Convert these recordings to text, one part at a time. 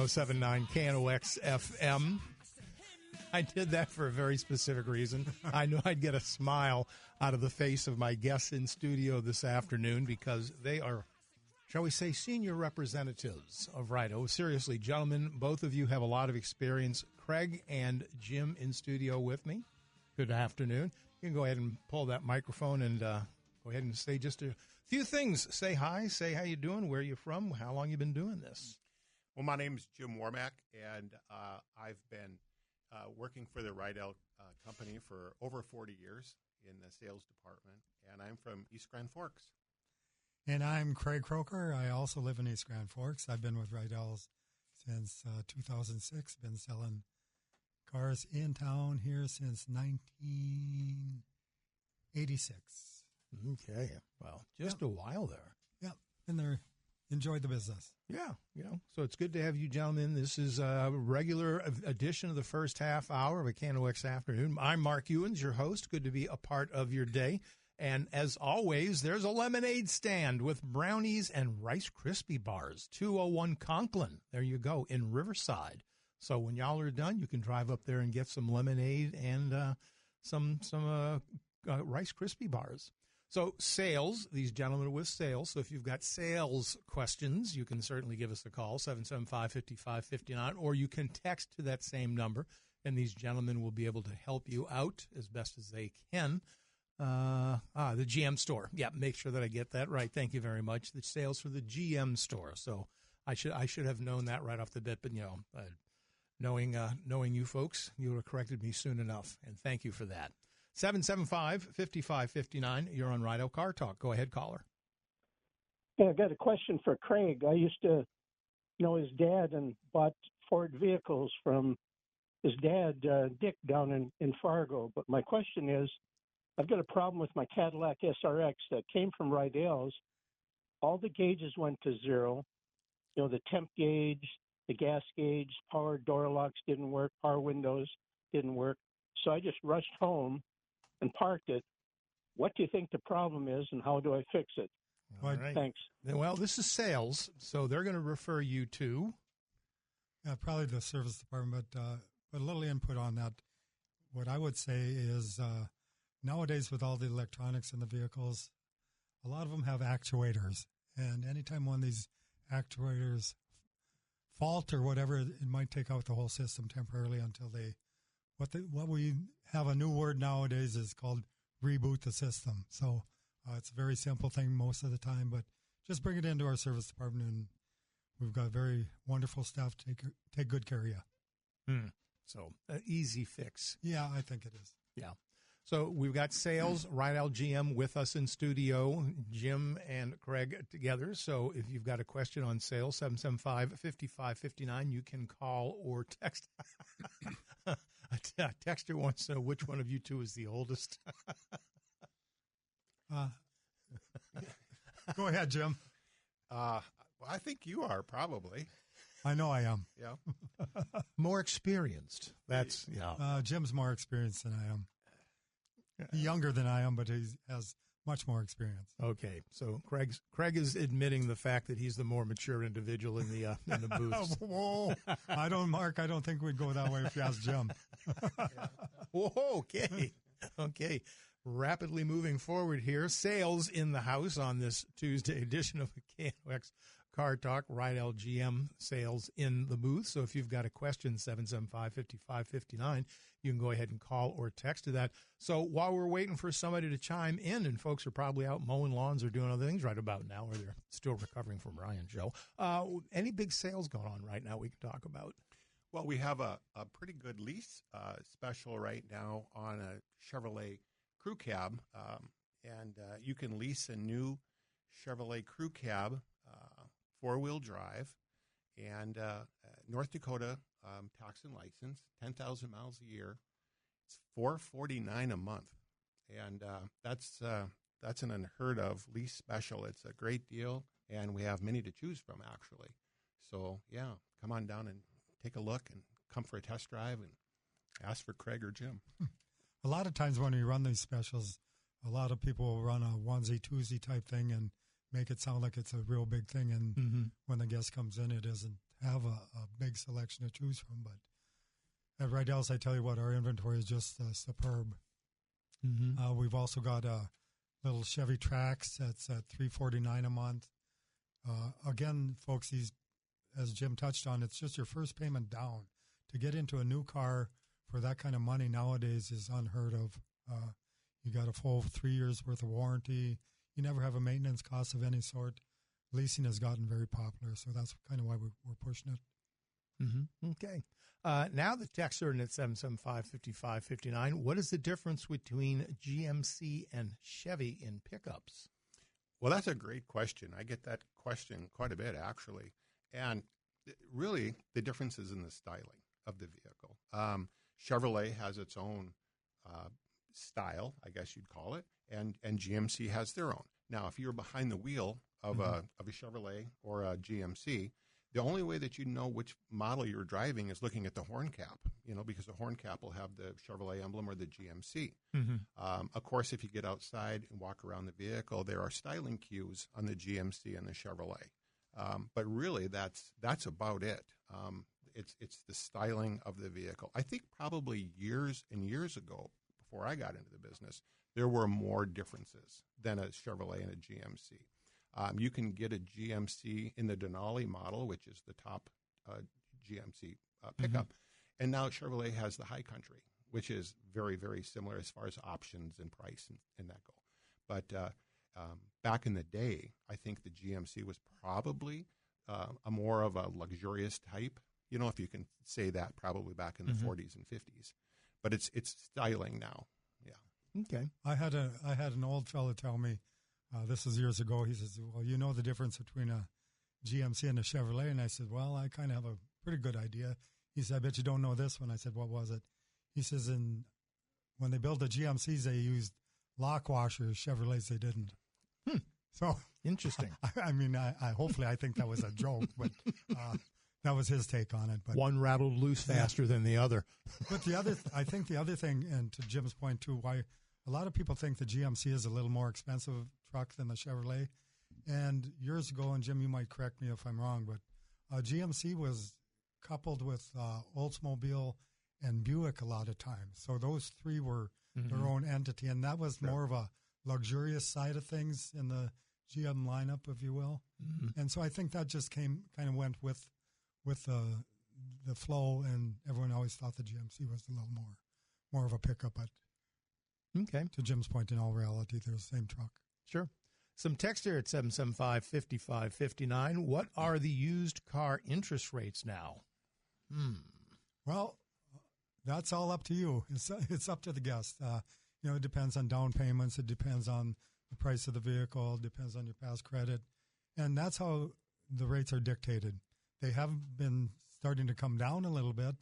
107.9 KNOX FM. I did that for a very specific reason. I knew I'd get a smile out of the face of my guests in studio this afternoon because they are, shall we say, senior representatives of Rydell. Seriously, gentlemen, both of you have a lot of experience. Craig and Jim in studio with me. Good afternoon. You can go ahead and pull that microphone and go ahead and say just a few things. Say hi, say how you doing, where you from, how long you been doing this. Well, my name is Jim Warmack, and I've been working for the Rydell company for over 40 years in the sales department, and I'm from East Grand Forks. And I'm Craig Croker. I also live in East Grand Forks. I've been with Rydell since 2006, been selling cars in town here since 1986. Okay. Well, just a while there. Yeah. Been there. Enjoyed the business. Yeah. So it's good to have you gentlemen. This is a regular edition of the first half hour of a KNOX afternoon. I'm Mark Ewens, your host. Good to be a part of your day. And as always, there's a lemonade stand with brownies and Rice Krispie bars. 201 Conklin. There you go, in Riverside. So when y'all are done, you can drive up there and get some lemonade and some Rice Krispie bars. So sales, these gentlemen are with sales. So if you've got sales questions, you can certainly give us a call, 775-5559, or you can text to that same number, and these gentlemen will be able to help you out as best as they can. The GM store. Yeah, make sure that I get that right. Thank you very much. The sales for the GM store. So I should have known that right off the bat, but, knowing you folks, you would have corrected me soon enough, and thank you for that. 775-5559, you're on Rydell Car Talk. Go ahead, caller. Yeah, I got a question for Craig. I used to know his dad and bought Ford vehicles from his dad, Dick, down in Fargo. But my question is, I've got a problem with my Cadillac SRX that came from Rydell's. All the gauges went to zero. The temp gauge, the gas gauge, power door locks didn't work, power windows didn't work. So I just rushed home and parked it. What do you think the problem is, and how do I fix it? All right. Thanks. Well, this is sales, so they're going to refer you to? Probably the service department, but a little input on that. What I would say is nowadays with all the electronics in the vehicles, a lot of them have actuators. And anytime one of these actuators fault or whatever, it might take out the whole system temporarily until they what we have a new word nowadays is called reboot the system. So it's a very simple thing most of the time, but just bring it into our service department, and we've got very wonderful staff to take good care of you. So an easy fix. Yeah, I think it is. Yeah. So we've got sales, Rydell GM with us in studio, Jim and Craig together. So if you've got a question on sales, 775-5559, you can call or text. A texter wants to know which one of you two is the oldest. Go ahead, Jim. Well, I think you are probably. I know I am. Yeah. More experienced. That's, Jim's more experienced than I am. Younger than I am, but he has much more experience. Okay, so Craig is admitting the fact that he's the more mature individual in the booth. Whoa, Mark. I don't think we'd go that way if you asked Jim. Whoa, okay. Rapidly moving forward here. Sales in the house on this Tuesday edition of the KNOX Car Talk. Rydell GM sales in the booth. So if you've got a question, 775-5559, you can go ahead and call or text to that. So while we're waiting for somebody to chime in, and folks are probably out mowing lawns or doing other things right about now, or they're still recovering from Ryan Joe, any big sales going on right now we can talk about? Well, we have a pretty good lease special right now on a Chevrolet Crew Cab, and you can lease a new Chevrolet Crew Cab, four-wheel drive, and North Dakota tax and license, 10,000 miles a year. It's $449 a month, and that's an unheard of lease special. It's a great deal, and we have many to choose from actually. So yeah, come on down and take a look, and come for a test drive, and ask for Craig or Jim. A lot of times when we run these specials, a lot of people will run a onesie, twosie type thing and make it sound like it's a real big thing. And when the guest comes in, it doesn't have a big big selection to choose from. But at Rydell's, I tell you what, our inventory is just superb. Mm-hmm. We've also got a little Chevy Trax that's at $349 a month. Again, folks, as Jim touched on, it's just your first payment down. To get into a new car for that kind of money nowadays is unheard of. You got a full 3 years worth of warranty. You never have a maintenance cost of any sort. Leasing has gotten very popular, so that's kind of why we're pushing it. Mm-hmm. Okay. Now the texter in at 775-5559. What is the difference between GMC and Chevy in pickups? Well, that's a great question. I get that question quite a bit, actually. And really, the difference is in the styling of the vehicle. Chevrolet has its own style, I guess you'd call it, and GMC has their own. Now, if you're behind the wheel of a Chevrolet or a GMC, the only way that you know which model you're driving is looking at the horn cap, because the horn cap will have the Chevrolet emblem or the GMC. Mm-hmm. Of course, if you get outside and walk around the vehicle, there are styling cues on the GMC and the Chevrolet. But really, that's about it. It's the styling of the vehicle. I think probably years and years ago, before I got into the business, there were more differences than a Chevrolet and a GMC. You can get a GMC in the Denali model, which is the top GMC pickup, and now Chevrolet has the High Country, which is very, very similar as far as options and price and that go. But back in the day, I think the GMC was probably a more of a luxurious type, if you can say that, probably back in the 40s and 50s. But it's styling now. Yeah. Okay. I had an old fellow tell me, this is years ago, he says, well, you know the difference between a GMC and a Chevrolet? And I said, well, I kind of have a pretty good idea. He said, I bet you don't know this one. I said, what was it? He says, when they built the GMCs, they used lock washers. Chevrolets, they didn't. So interesting. I mean, hopefully I think that was a joke, but that was his take on it. But one rattled loose faster than the other. But I think the other thing, and to Jim's point too, why a lot of people think the GMC is a little more expensive truck than the Chevrolet. And years ago, and Jim, you might correct me if I'm wrong, but GMC was coupled with Oldsmobile and Buick a lot of times. So those three were their own entity, and that was more of a luxurious side of things in the GM lineup, if you will. And so I think that just kind of went with the flow, and everyone always thought the GMC was a little more of a pickup. But okay, to Jim's point, in all reality, they're the same truck. Sure. Some text here at 775-5559. What are the used car interest rates now? Well, that's all up to you. It's up to the guest. It depends on down payments. It depends on the price of the vehicle. It depends on your past credit. And that's how the rates are dictated. They have been starting to come down a little bit.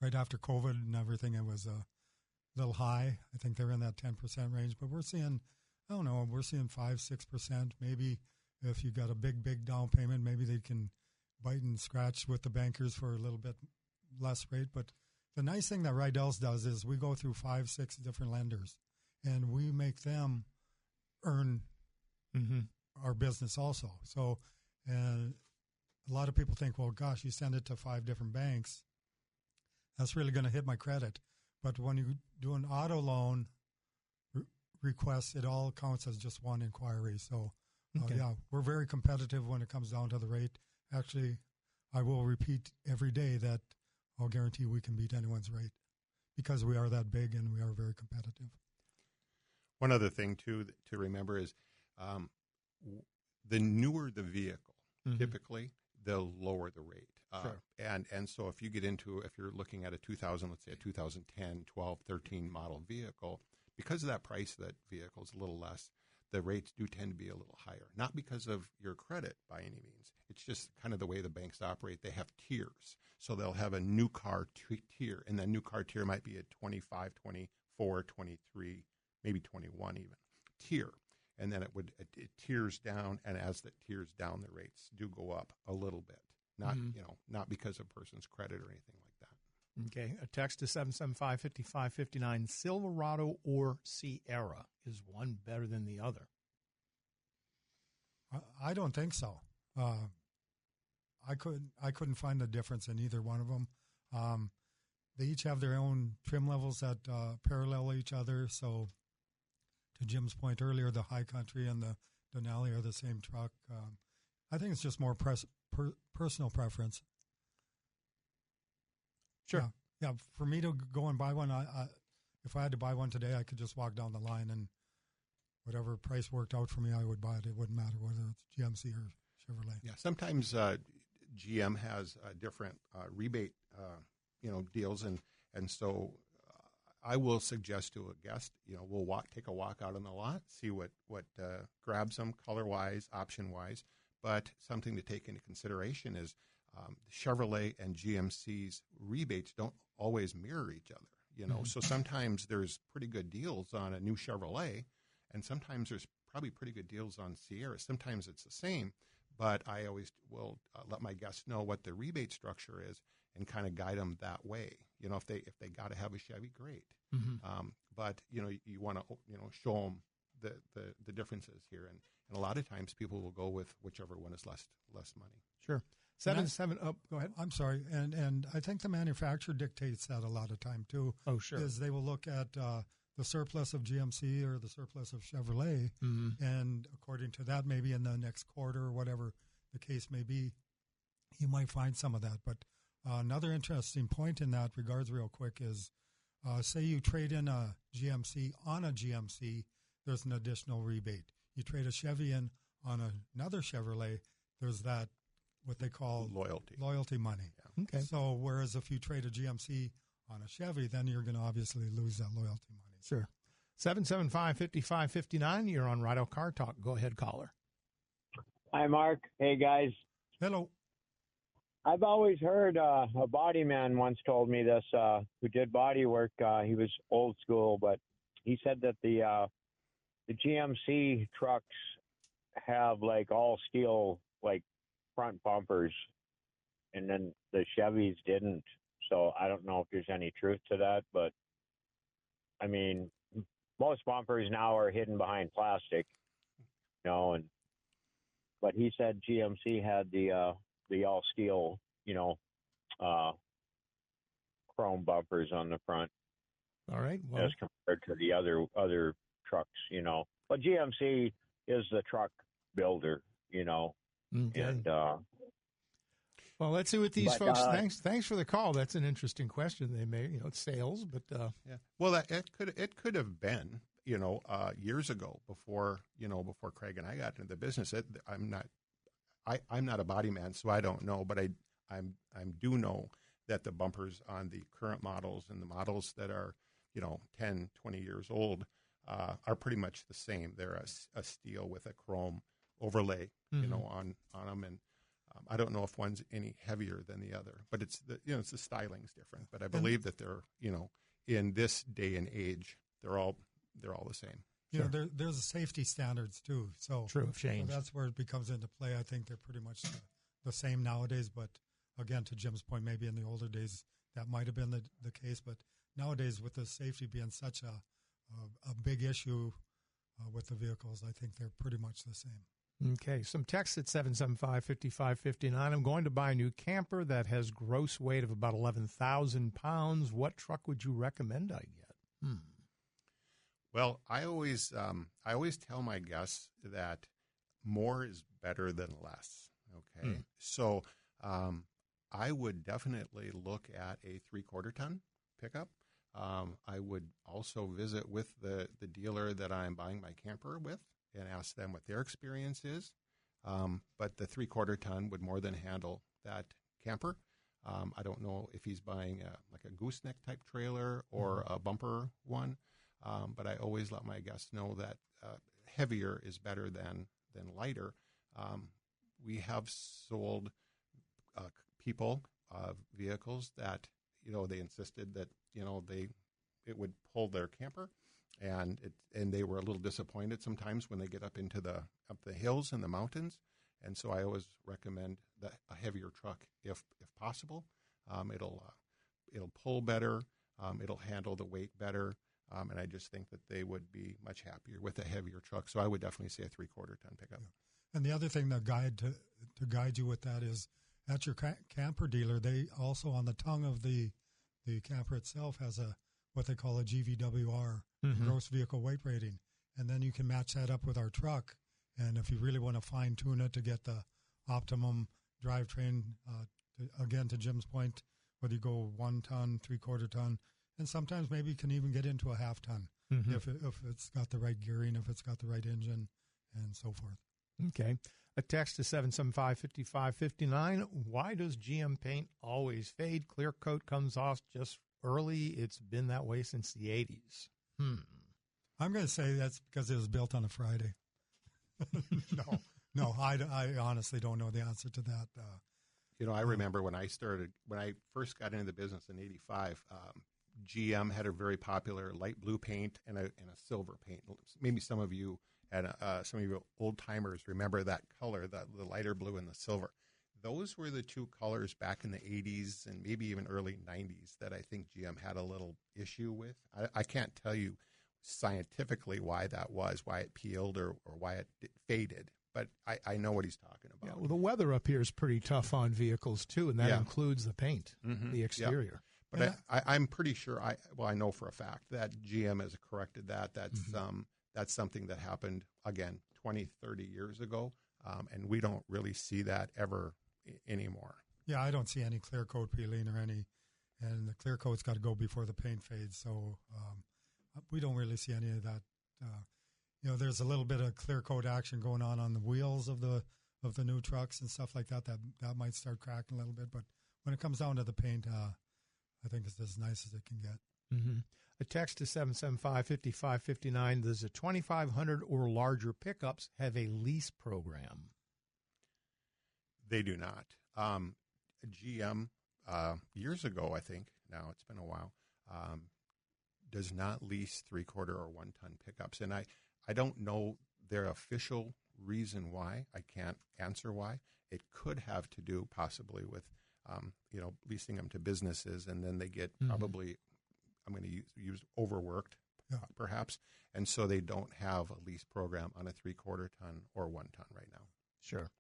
Right after COVID and everything, it was a little high. I think they're in that 10% range. But we're seeing, we're seeing 5-6%. Maybe if you got a big down payment, maybe they can bite and scratch with the bankers for a little bit less rate. But the nice thing that Rydell's does is we go through 5-6 different lenders, and we make them earn our business also. So, and a lot of people think, well, gosh, you send it to 5 different banks, that's really going to hit my credit. But when you do an auto loan request, it all counts as just one inquiry. So, we're very competitive when it comes down to the rate. Actually, I will repeat every day that I'll guarantee we can beat anyone's rate because we are that big and we are very competitive. One other thing, too, to remember is the newer the vehicle, typically, the lower the rate. Sure. And so if you're looking at a 2010, 12, 13 model vehicle, because of that price of that vehicle is a little less, the rates do tend to be a little higher. Not because of your credit by any means. It's just kind of the way the banks operate. They have tiers. So they'll have a new car tier, and that new car tier might be a 25, 24, 23, maybe 21 even tier. And then it tiers down, and as it tiers down, the rates do go up a little bit. Not because of a person's credit or anything like that. Okay, a text to 775-5559, Silverado or Sierra. Is one better than the other? I don't think so. I couldn't find the difference in either one of them. They each have their own trim levels that parallel each other. So, to Jim's point earlier, the High Country and the Denali are the same truck. I think it's just more personal preference. Sure. Yeah. For me to go and buy one, if I had to buy one today, I could just walk down the line and whatever price worked out for me, I would buy it. It wouldn't matter whether it's GMC or Chevrolet. Yeah, sometimes GM has different rebate, deals, and so I will suggest to a guest, we'll take a walk out on the lot, see what grabs them color wise, option wise. But something to take into consideration is Chevrolet and GMC's rebates don't always mirror each other. So sometimes there's pretty good deals on a new Chevrolet, and sometimes there's probably pretty good deals on Sierra. Sometimes it's the same, but I always will let my guests know what the rebate structure is and kind of guide them that way. If they got to have a Chevy, great. But you want to show them the differences here, and a lot of times people will go with whichever one is less money. Sure. Go ahead. I'm sorry, and I think the manufacturer dictates that a lot of time too. Oh, sure. Is they will look at the surplus of GMC or the surplus of Chevrolet, and according to that, maybe in the next quarter or whatever the case may be, you might find some of that. But another interesting point in that regards, real quick, is say you trade in a GMC on a GMC, there's an additional rebate. You trade a Chevy in on another Chevrolet, there's that what they call loyalty money. Yeah. Okay. So whereas if you trade a GMC on a Chevy, then you're going to obviously lose that loyalty money. Sure. 775-5559, you're on Rydell Car Talk. Go ahead, caller. Hi, Mark. Hey, guys. Hello. I've always heard a body man once told me this, who did body work. He was old school, but he said that the GMC trucks have like all steel, like front bumpers, and then the Chevys didn't. So I don't know if there's any truth to that, but I mean, most bumpers now are hidden behind plastic, but he said GMC had the all steel, chrome bumpers on the front. All right. Well, as compared to the other trucks, But GMC is the truck builder, Okay. And well, let's see what these folks. Thanks for the call. That's an interesting question. They may, it's sales, but yeah. Well, it could have been, years ago before Craig and I got into the business. I'm not a body man, so I don't know, but I do know that the bumpers on the current models and the models that are 10, 20 years old are pretty much the same. They're a steel with a chrome overlay, on them, and I don't know if one's any heavier than the other, but it's the styling's different. But I believe that they're in this day and age they're all the same. There's safety standards too. So true of change. So that's where it becomes into play. I think they're pretty much the same nowadays. But again, to Jim's point, maybe in the older days that might have been the case. But nowadays, with the safety being such a big issue with the vehicles, I think they're pretty much the same. Okay, some text at 775-5559. I'm going to buy a new camper that has gross weight of about 11,000 pounds. What truck would you recommend I get? Well, I always tell my guests that more is better than less. Okay, so I would definitely look at a 3/4 ton pickup. I would also visit with the dealer that I'm buying my camper with and ask them what their experience is. But the 3/4 ton would more than handle that camper. I don't know if he's buying like a gooseneck type trailer or a bumper one, but I always let my guests know that heavier is better than lighter. We have sold people vehicles that they insisted that it would pull their camper. And they were a little disappointed sometimes when they get up into up the hills and the mountains, and so I always recommend a heavier truck if possible. It'll pull better, it'll handle the weight better, and I just think that they would be much happier with a heavier truck. So I would definitely say a 3/4 ton pickup. Yeah. And the other thing to guide you with that is at your camper dealer, they also on the tongue of the camper itself has what they call a GVWR, gross vehicle weight rating, and then you can match that up with our truck. And if you really want to fine tune it to get the optimum drivetrain, to Jim's point, whether you go 1 ton, 3/4 ton, and sometimes maybe you can even get into a 1/2 ton if it's got the right gearing, if it's got the right engine, and so forth. Okay. A text to 775-5559. Why does GM paint always fade? Clear coat comes off just early. It's been that way since the 80s. I'm going to say that's because it was built on a Friday. No, I honestly don't know the answer to that. I remember when I first got into the business in '85, GM had a very popular light blue paint and a silver paint. Maybe some of you old timers remember that color, the lighter blue and the silver. Those were the two colors back in the 80s and maybe even early 90s that I think GM had a little issue with. I can't tell you scientifically why that was, why it peeled or why it faded, but I know what he's talking about. Yeah, well, the weather up here is pretty tough on vehicles, too, and that includes the paint, the exterior. Yeah. But I'm pretty sure, I know for a fact that GM has corrected that. That's something that happened, again, 20, 30 years ago, and we don't really see that ever anymore. Yeah, I don't see any clear coat peeling and the clear coat's got to go before the paint fades, so we don't really see any of that. There's a little bit of clear coat action going on the wheels of the new trucks and stuff like that might start cracking a little bit, but when it comes down to the paint, I think it's as nice as it can get. A text to 775-5559. Does a 2,500 or larger pickups have a lease program? They do not. GM, years ago, I think, now it's been a while, does not lease 3/4 or 1 ton pickups. And I don't know their official reason why. I can't answer why. It could have to do possibly with, leasing them to businesses, and then they get probably, I'm going to use overworked, perhaps, and so they don't have a lease program on a 3/4 ton or 1 ton right now. Sure.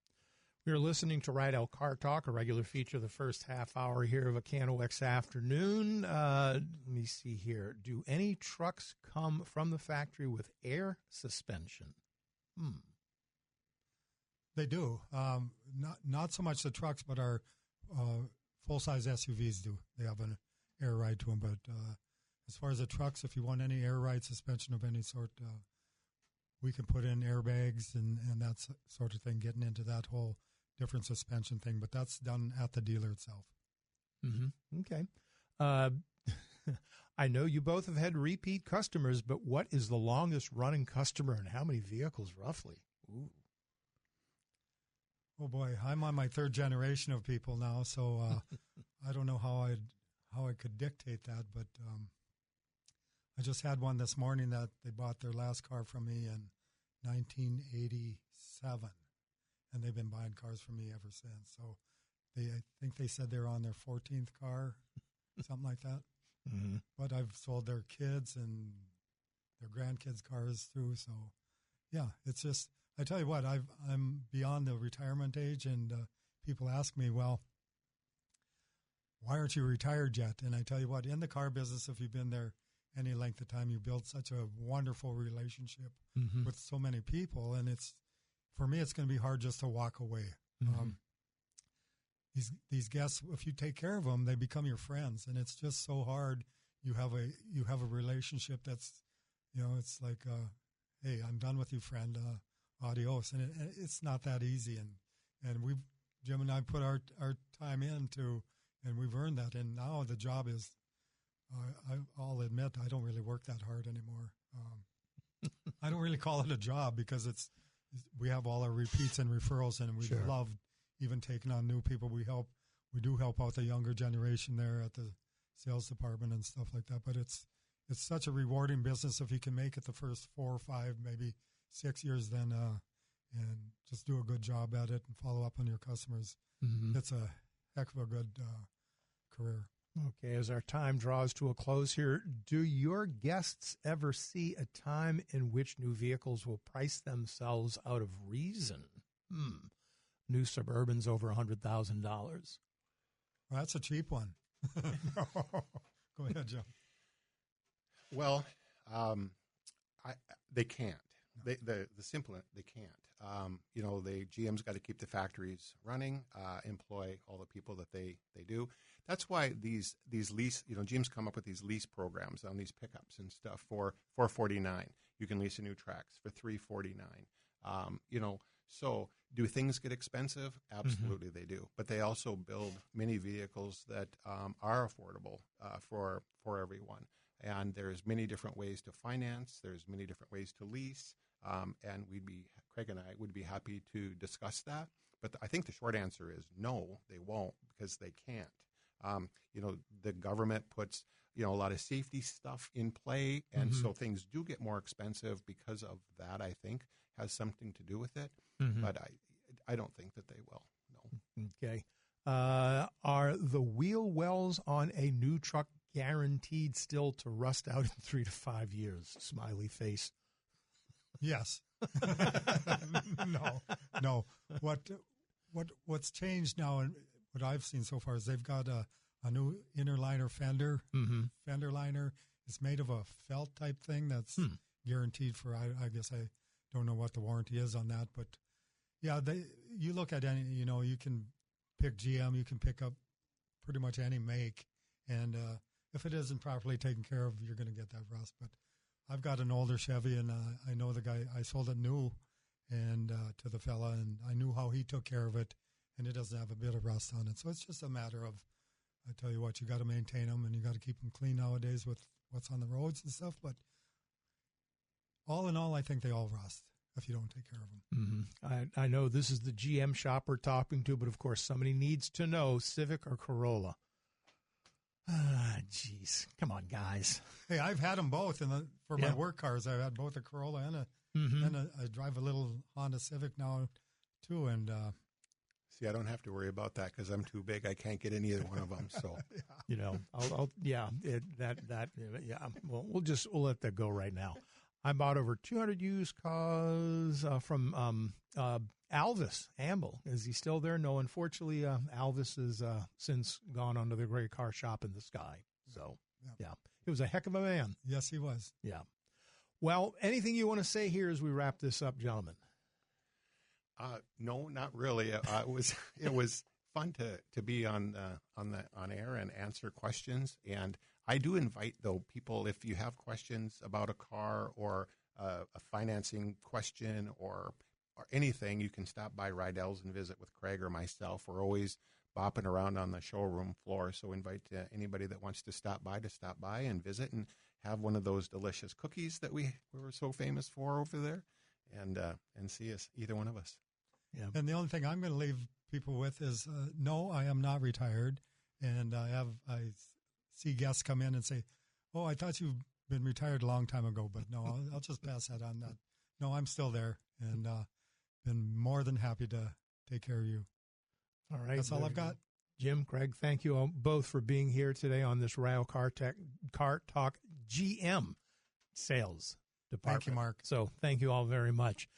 We're listening to Rydell Car Talk, a regular feature of the first half hour here of a KNOX afternoon. Let me see here. Do any trucks come from the factory with air suspension? They do. Not so much the trucks, but our full-size SUVs do. They have an air ride to them. But as far as the trucks, if you want any air ride suspension of any sort, we can put in airbags and that sort of thing, getting into that whole different suspension thing. But that's done at the dealer itself. Okay. I know you both have had repeat customers, but what is the longest running customer and how many vehicles roughly? Ooh. Oh boy, I'm on my 3rd generation of people now, so I don't know how I could dictate that, but I just had one this morning that they bought their last car from me in 1987, and they've been buying cars from me ever since. So I think they said they're on their 14th car, something like that. But I've sold their kids and their grandkids' cars too. So yeah, it's just, I tell you what, I'm beyond the retirement age, and people ask me, well, why aren't you retired yet? And I tell you what, in the car business, if you've been there any length of time, you build such a wonderful relationship with so many people, and for me, it's going to be hard just to walk away. These guests, if you take care of them, they become your friends, and it's just so hard. You have a relationship that's, it's like, hey, I'm done with you, friend. Adios, and it's not that easy. And Jim and I put our time into, and we've earned that. And now the job is, I'll admit, I don't really work that hard anymore. I don't really call it a job because we have all our repeats and referrals, and we love even taking on new people. We do help out the younger generation there at the sales department and stuff like that. But it's such a rewarding business if you can make it the first 4 or 5, maybe 6 years, then and just do a good job at it and follow up on your customers. It's a heck of a good career. Okay, as our time draws to a close here, do your guests ever see a time in which new vehicles will price themselves out of reason? New Suburban's over $100,000. Well, that's a cheap one. Go ahead, Joe. Well, they can't. They can't. The GM's got to keep the factories running, employ all the people that they do. That's why these lease, GM's come up with these lease programs on these pickups and stuff for $449. You can lease a new Trax for $349. So do things get expensive? Absolutely, they do. But they also build many vehicles that are affordable for everyone. And there's many different ways to finance. There's many different ways to lease. And Craig and I would be happy to discuss that. But I think the short answer is no, they won't, because they can't. The government puts, a lot of safety stuff in play. And so things do get more expensive because of that, I think, has something to do with it. But I don't think that they will, no. Okay. Are the wheel wells on a new truck guaranteed still to rust out in 3 to 5 years? Smiley face. Yes. No. What's changed now, and what I've seen so far, is they've got a new inner liner fender. Fender liner. It's made of a felt type thing that's guaranteed for, I guess I don't know what the warranty is on that, but yeah, you look at any, you can pick GM, you can pick up pretty much any make, and if it isn't properly taken care of, you're going to get that rust. But I've got an older Chevy, and I know the guy, I sold it new and to the fella, and I knew how he took care of it, and it doesn't have a bit of rust on it. So it's just a matter of, I tell you what, you got to maintain them, and you got to keep them clean nowadays with what's on the roads and stuff. But all in all, I think they all rust if you don't take care of them. I know this is the GM shop we're talking to, but of course somebody needs to know, Civic or Corolla? Jeez. Come on, guys. Hey, I've had them both for my work cars. I've had both a Corolla and I drive a little Honda Civic now too. And see, I don't have to worry about that because I'm too big. I can't get in either one of them. So, we'll let that go right now. I bought over 200 used cars from Alvis Amble. Is he still there? No, unfortunately, Alvis has since gone on to the great car shop in the sky. So, yeah, he was a heck of a man. Yes, he was. Yeah. Well, anything you want to say here as we wrap this up, gentlemen? No, not really. It was fun to be on air and answer questions. And I do invite, though, people, if you have questions about a car or a financing question or anything, you can stop by Rydell's and visit with Craig or myself. We're always bopping around on the showroom floor, so invite anybody that wants to stop by and visit and have one of those delicious cookies that we were so famous for over there, and see us, either one of us. Yeah. And the only thing I'm going to leave people with is, no, I am not retired, and I see guests come in and say, "Oh, I thought you've been retired a long time ago," but no, I'll just pass that on. No, I'm still there, and been more than happy to take care of you. All right. That's all I've got. Jim, Craig, thank you all both for being here today on this Rydell Car Talk GM Sales Department. Thank you, Mark. So thank you all very much.